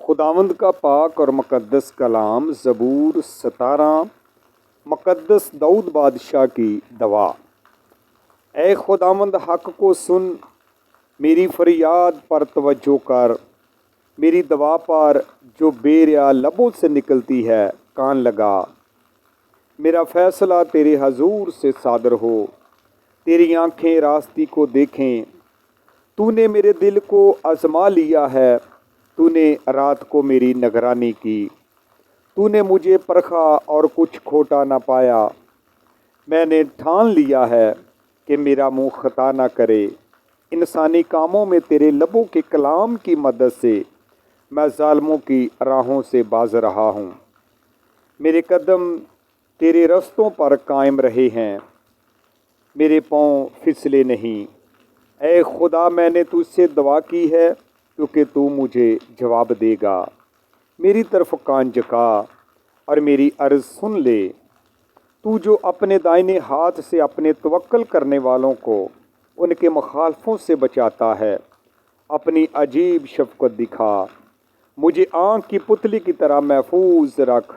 खुदावंद का पाक और मुक़द्दस कलाम ज़बूर 17 मुक़द्दस दाऊद बादशाह की दवा। ए खुदावंद हक़ को सुन, मेरी फरियाद पर तवज्जो कर, मेरी दवा पर जो बेरिया लबों से निकलती है कान लगा। मेरा फ़ैसला तेरे हजूर से सादर हो, तेरी आँखें रास्ती को देखें। तूने मेरे दिल को आज़मा लिया है, तूने रात को मेरी निगरानी की। तूने मुझे परखा और कुछ खोटा न पाया। मैंने ठान लिया है कि मेरा मुँह खता न करे। इंसानी कामों में तेरे लबों के कलाम की मदद से मैं ज़ालिमों की राहों से बाज रहा हूँ। मेरे कदम तेरे रस्तों पर कायम रहे हैं, मेरे पाँव फिसले नहीं। ऐ खुदा, मैंने तुझसे दुआ की है क्योंकि तू मुझे जवाब देगा। मेरी तरफ कान झुका और मेरी अर्ज़ सुन ले। तू जो अपने दाहिने हाथ से अपने तवक्कल करने वालों को उनके मुखालफों से बचाता है, अपनी अजीब शफ़क़त दिखा। मुझे आँख की पुतली की तरह महफूज रख,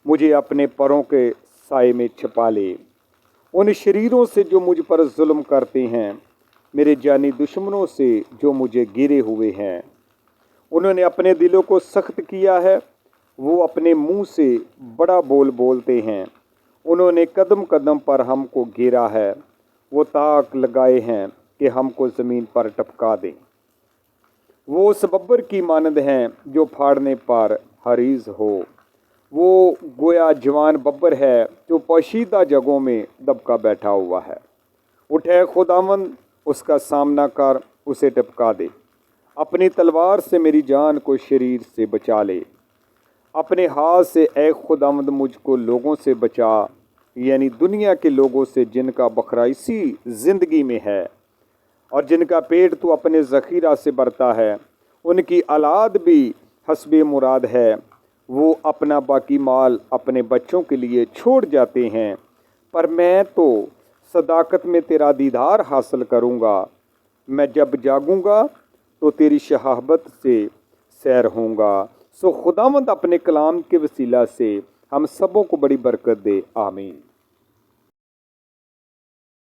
मुझे अपने परों के साए में छिपा ले। उन शरीरों से जो मुझ पर जुल्म करते हैं, मेरे जानी दुश्मनों से जो मुझे गिरे हुए हैं। उन्होंने अपने दिलों को सख्त किया है, वो अपने मुंह से बड़ा बोल बोलते हैं। उन्होंने कदम कदम पर हमको घेरा है, वो ताक लगाए हैं कि हमको ज़मीन पर टपका दें। वो उस बब्बर की मानद हैं जो फाड़ने पर हरीज हो। वो गोया जवान बब्बर है जो पोशीदा जगहों में दबका बैठा हुआ है। उठे खुदावंद, उसका सामना कर, उसे टपका दे। अपनी तलवार से मेरी जान को शरीर से बचा ले। अपने हाथ से ए खुदावंद मुझको लोगों से बचा, यानी दुनिया के लोगों से जिनका बखरा इसी ज़िंदगी में है और जिनका पेट तो अपने ज़ख़ीरा से भरता है। उनकी औलाद भी हस्बे मुराद है। वो अपना बाकी माल अपने बच्चों के लिए छोड़ जाते हैं, पर मैं तो सदाकत में तेरा दीदार हासिल करूँगा। मैं जब जागूँगा तो तेरी शहाबत से सैर होऊंगा। सो खुदावंद अपने कलाम के वसीला से हम सबों को बड़ी बरकत दे। आमीन।